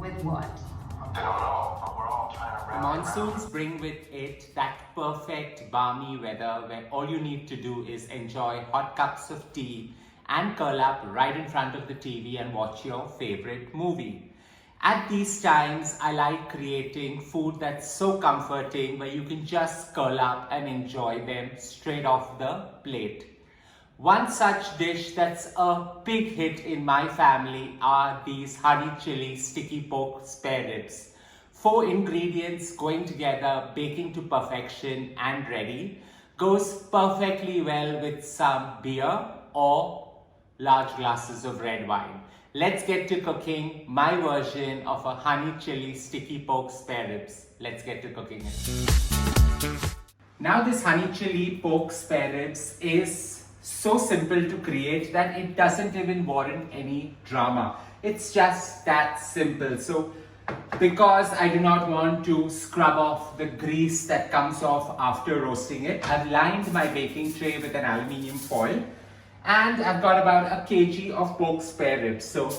With what? I don't know, but we're all trying to wrap Monsoons bring with it that perfect balmy weather where all you need to do is enjoy hot cups of tea and curl up right in front of the TV and watch your favorite movie. At these times, I like creating food that's so comforting where you can just curl up and enjoy them straight off the plate. One such dish that's a big hit in my family are these honey chili sticky pork spare ribs. 4 ingredients going together, baking to perfection and ready. Goes perfectly well with some beer or large glasses of red wine. Let's get to cooking my version of a honey chili sticky pork spare ribs. Let's get to cooking it. Now this honey chili pork spare ribs is so simple to create that it doesn't even warrant any drama. It's just that simple. So because I do not want to scrub off the grease that comes off after roasting it, I've lined my baking tray with an aluminium foil and I've got about a kg of pork spare ribs. So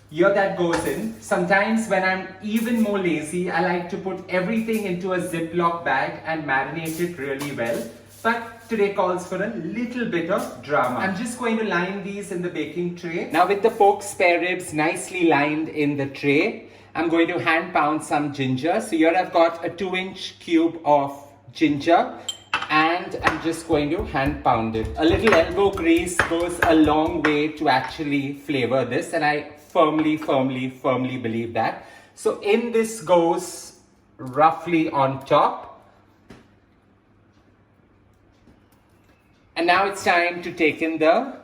here that goes in. Sometimes when I'm even more lazy, I like to put everything into a Ziploc bag and marinate it really well. But today calls for a little bit of drama. I'm just going to line these in the baking tray. Now with the pork spare ribs nicely lined in the tray, I'm going to hand pound some ginger. So here I've got a 2-inch cube of ginger and I'm just going to hand pound it. A little elbow grease goes a long way to actually flavor this, and I firmly believe that. So in this goes roughly on top. And now it's time to take in the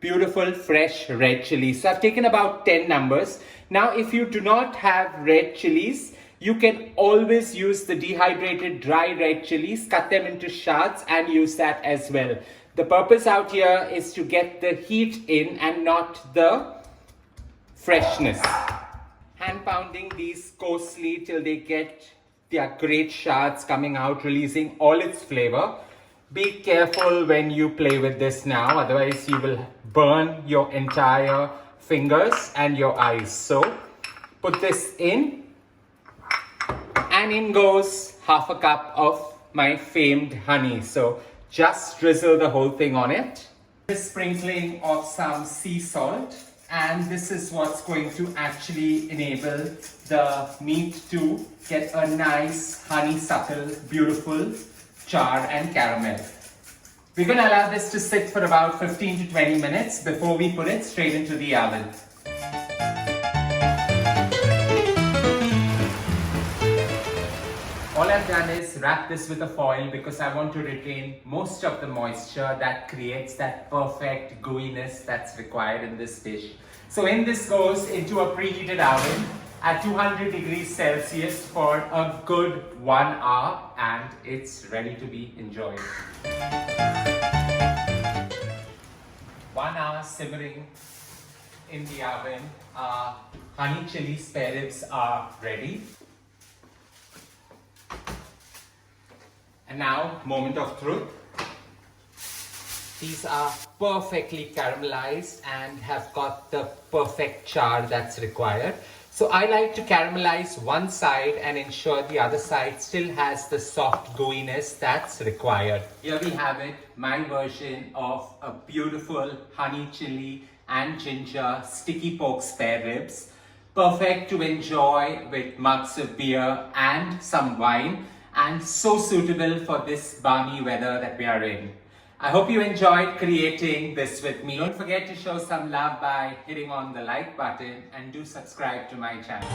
beautiful fresh red chilies. So I've taken about 10 numbers. Now if you do not have red chilies, you can always use the dehydrated dry red chilies, cut them into shards and use that as well. The purpose out here is to get the heat in and not the freshness. Hand pounding these coarsely till they get their great shards coming out, releasing all its flavor. Be careful when you play with this now, otherwise you will burn your entire fingers and your eyes. So put this in, and in goes half a cup of my famed honey. So just drizzle the whole thing on it. This sprinkling of some sea salt, and this is what's going to actually enable the meat to get a nice honeysuckle, beautiful char and caramel. We're going to allow this to sit for about 15 to 20 minutes before we put it straight into the oven. All I've done is wrap this with a foil because I want to retain most of the moisture that creates that perfect gooiness that's required in this dish. So in this goes into a preheated oven at 200 degrees Celsius for a good 1 hour, and it's ready to be enjoyed. 1 hour simmering in the oven. Honey chili spare ribs are ready. And now, moment of truth. These are perfectly caramelized and have got the perfect char that's required. So I like to caramelize one side and ensure the other side still has the soft gooiness that's required. Here we have it, my version of a beautiful honey chili and ginger sticky pork spare ribs. Perfect to enjoy with mugs of beer and some wine, and so suitable for this balmy weather that we are in. I hope you enjoyed creating this with me. Don't forget to show some love by hitting on the like button and do subscribe to my channel.